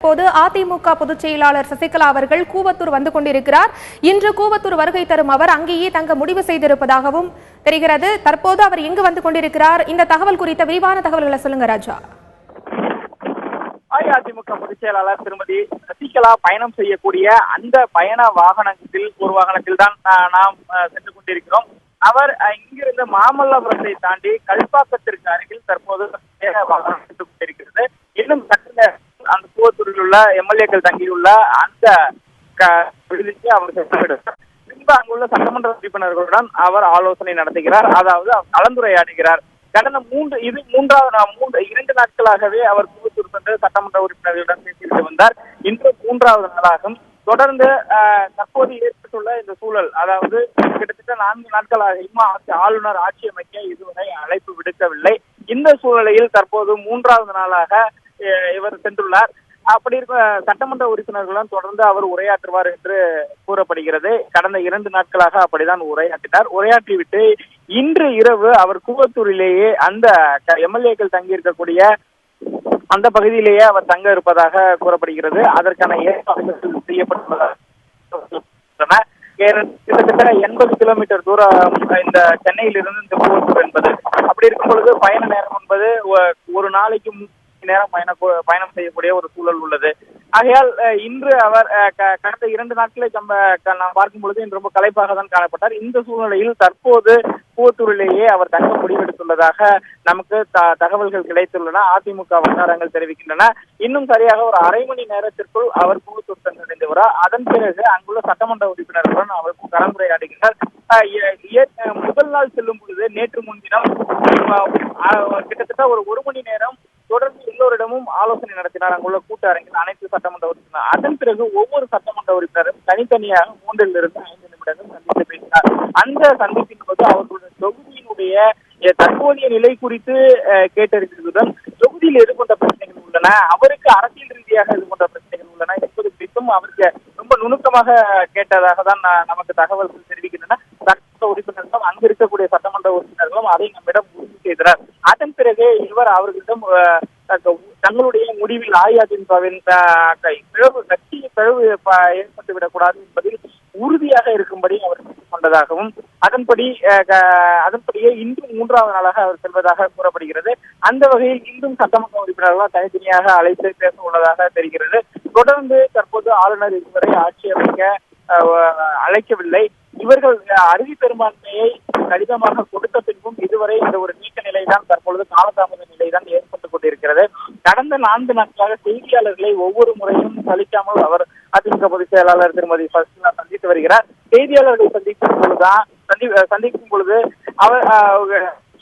இப்போது அதிமுக பொதுச் செயலாளர் சசிகலா அவர்கள் கூவத்தூர் வந்து கொண்டிருக்கிறார். இன்று கூவத்தூர் வருகை தரும் அவர் அங்கேயே தங்க முடிவு செய்திருப்பதாகவும் தெரிகிறது. தற்போது அவர் எங்கு வந்து கொண்டிருக்கிறார்? இந்த தகவல் குறித்த விரிவான தகவல்களை சொல்லுங்க ராஜா. அஇஅதிமுக பொதுச் செயலாளர் திருமதி சசிகலா பயணம் செய்யக்கூடிய அந்த பயண வாகனத்தில் ஒரு வாகனத்தில் தான் நாம் சென்று கொண்டிருக்கிறோம். அவர் இங்கிருந்து மாமல்லபுரத்தை தாண்டி கல்பாக்கத்திற்கு அருகில் தற்போது வாகனம் சென்று கொண்டிருக்கிறது. இன்னும் அந்த கூவத்தூரில் உள்ள எம்எல்ஏக்கள் தங்கியுள்ள அந்த விடுதிக்கு அவர் சென்றுவிடுகிறார். பின்பு அங்குள்ள சட்டமன்ற உறுப்பினர்களுடன் அவர் ஆலோசனை நடத்துகிறார், அதாவது கலந்துரையாடுகிறார். கடந்த 2 நாட்களாகவே அவர் கூவத்தூர் சென்று சட்டமன்ற உறுப்பினர்களுடன் பேசிவிட்டு வந்தார். இன்று 3வது நாளாகும். தொடர்ந்து தற்போது ஏற்பட்டுள்ள இந்த சூழல், அதாவது கிட்டத்தட்ட 4 நாட்களாக ஆளுநர் ஆட்சி அமைக்க இதுவரை அழைப்பு விடுக்கவில்லை. இந்த சூழ்நிலையில் தற்போது 3வது நாளாக இவர் சென்றுள்ளார். அப்படி இருக்க சட்டமன்ற உறுப்பினர்களுடன் தொடர்ந்து அவர் உரையாற்றுவார் என்று கூறப்படுகிறது. கடந்த 2 நாட்களாக அப்படிதான் உரையாற்றினார். உரையாற்றிவிட்டு இன்று இரவு அவர் கூவத்தூரிலேயே அந்த எம்எல்ஏக்கள் தங்கியிருக்கக்கூடிய அந்த பகுதியிலேயே அவர் தங்க இருப்பதாக கூறப்படுகிறது. அதற்கான ஏற்பாடுகள் செய்யப்பட்டுள்ளதாக கிட்டத்தட்ட 80 கிலோமீட்டர் தூரம் இந்த சென்னையிலிருந்து இந்த கூவத்தூர் என்பது. அப்படி இருக்கும் பொழுது பயண நேரம் என்பது ஒரு நாளைக்கு 3 நேரம் பயணம் செய்யக்கூடிய ஒரு சூழல் உள்ளது. ஆகையால் இன்று அவர் கடந்த 2 நாட்களை நாம் பார்க்கும் பொழுது இன்று ரொம்ப களைப்பாக தான் காணப்பட்டார். இந்த சூழ்நிலையில் தற்போது கூவத்தூரிலேயே அவர் தங்க முடிவெடுத்துள்ளதாக நமக்கு தகவல்கள் கிடைத்துள்ளன. அதிமுக வட்டாரங்கள் தெரிவிக்கின்றன. இன்னும் சரியாக ஒரு அரை மணி நேரத்திற்குள் அவர் கூவத்தூர் சென்றடைந்து வர, அதன் பிறகு அங்குள்ள சட்டமன்ற உறுப்பினர்களுடன் அவர் கலந்துரையாடுகிறார். முதல் நாள் செல்லும் பொழுது நேற்று முன்தினம் கிட்டத்தட்ட ஒரு மணி நேரம் தொடர்ந்து எல்லோரிடமும் ஆலோசனை நடத்தினார் அங்குள்ள கூட்டரங்கில் அனைத்து சட்டமன்ற உறுப்பினர். அதன் பிறகு ஒவ்வொரு சட்டமன்ற உறுப்பினரும் தனித்தனியாக 3 to 5 நிமிடங்கள் சந்தித்து பேசினார். அந்த சந்திப்பின் போது அவர்களுடைய தொகுதியினுடைய தற்போதைய நிலை குறித்து கேட்டறிந்ததுடன் தொகுதியில் எதிர்கொண்ட பிரச்சனைகள் உள்ளன, அவருக்கு அரசியல் ரீதியாக எதிர்கொண்ட பிரச்சனைகள் உள்ளன என்பது குறித்தும் அவருக்கு ரொம்ப நுணுக்கமாக கேட்டதாக தான் நமக்கு தகவல்கள் தெரிவிக்கின்றன. சட்டமன்ற உறுப்பினர்களும் அங்கு இருக்கக்கூடிய சட்டமன்ற உறுப்பினர்களும் அதை நம்மிடம் உறுதி செய்தனர். அதன் பிறகு இவர் அவர்களிடம் தங்களுடைய முடிவில் அஇஅதிமுகவின் கட்சி பிளவு ஏற்பட்டுவிடக்கூடாது என்பதில் உறுதியாக இருக்கும்படி அவர் கொண்டதாகவும் அதன்படியே இன்றும் 3வது நாளாக அவர் செல்வதாக கூறப்படுகிறது. அந்த வகையில் இன்றும் சட்டமன்ற உறுப்பினர்களால் தனித்தனியாக அழைத்து பேச உள்ளதாக தெரிகிறது. தொடர்ந்து தற்போது ஆளுநர் இதுவரை ஆட்சி அமைக்க அழைக்கவில்லை. இவர்கள் அறுதி பெரும்பான்மையை கடிதமாக கொடுத்த பின்பும் இதுவரை இந்த ஒரு நீக்க நிலைதான், தற்பொழுது காலதாமத நிலைதான் ஏற்பட்டுக் கொண்டிருக்கிறது. கடந்த 4 நாட்களாக செய்தியாளர்களை ஒவ்வொரு முறையும் சலிக்காமல் அவர் அதிமுக பொதுச் செயலாளர் திருமதி சசிகலா சந்தித்து வருகிறார். செய்தியாளர்களை சந்திக்கும் பொழுது அவர்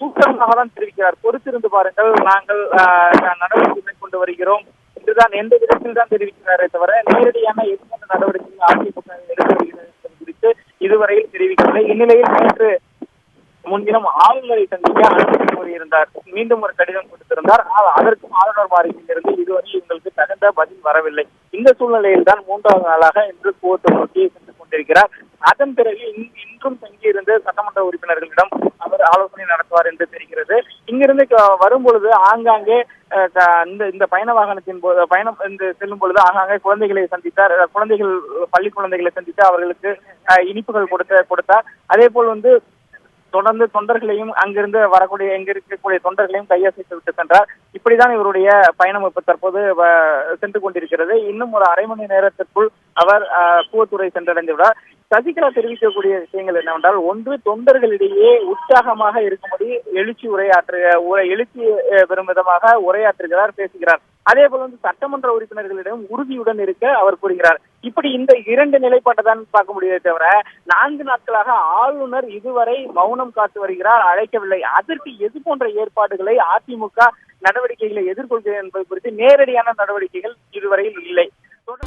சூத்திரமாக தான் தெரிவிக்கிறார். பொறுத்திருந்து பாருங்கள், நாங்கள் நடவடிக்கை மேற்கொண்டு வருகிறோம் என்றுதான் எந்த விதத்தில் தான் தெரிவிக்கிறாரே தவிர நேரடியான எதிர்கொண்ட நடவடிக்கைகள் அதிமுக எடுத்து வருகிறது குறித்து இதுவரையில் தெரிவிக்கவில்லை. இந்நிலையில் நேற்று முன்தினம் ஆளுநரை சந்திக்க அனுமதி கோரியிருந்தார். மீண்டும் ஒரு கடிதம் கொடுத்திருந்தார். அதற்கும் ஆளுநர் மாளிகையிலிருந்து இதுவரை இவங்களுக்கு தகுந்த பதில் வரவில்லை. இந்த சூழ்நிலையில் தான் 3வது நாளாக இன்று கூவத்தூர் நோக்கி சென்று கொண்டிருக்கிறார். அதன் பிறகு இன்றும் தங்கியிருந்து சட்டமன்ற உறுப்பினர்களிடம் அவர் ஆலோசனை நடத்துவார் என்று தெரிகிறது. இங்கிருந்து வரும் பொழுது ஆங்காங்கே இந்த பயண வாகனத்தின் போது செல்லும் பொழுது ஆங்காங்கே குழந்தைகளை சந்தித்தார். பள்ளி குழந்தைகளை சந்தித்து அவர்களுக்கு இனிப்புகள் கொடுத்தார். அதே போல் தொடர்ந்து தொண்டர்களையும் அங்கிருந்து வரக்கூடிய எங்க இருக்கக்கூடிய தொண்டர்களையும் கையசைத்து விட்டு சென்றார். இப்படிதான் இவருடைய பயணம் இப்ப தற்போது சென்று கொண்டிருக்கிறது. இன்னும் ஒரு அரை மணி நேரத்திற்குள் அவர் கூவத்தூரை சென்றடைந்து விடார். சசிகலா தெரிவிக்கக்கூடிய விஷயங்கள் என்னவென்றால், ஒன்று, தொண்டர்களிடையே உற்சாகமாக இருக்கும்படி எழுச்சி பெறும் விதமாக உரையாற்றுகிறார், பேசுகிறார். அதே போல சட்டமன்ற உறுப்பினர்களிடம் உறுதியுடன் இருக்க அவர் கூறுகிறார். இப்படி இந்த 2 நிலைப்பாட்டை தான் பார்க்க முடியவே தவிர 4 நாட்களாக ஆளுநர் இதுவரை மௌனம் காத்து வருகிறார், அழைக்கவில்லை. அதற்கு எது போன்ற ஏற்பாடுகளை அதிமுக நடவடிக்கைகளை எதிர்கொள்கிறது என்பது குறித்து நேரடியான நடவடிக்கைகள் இதுவரையில் இல்லை.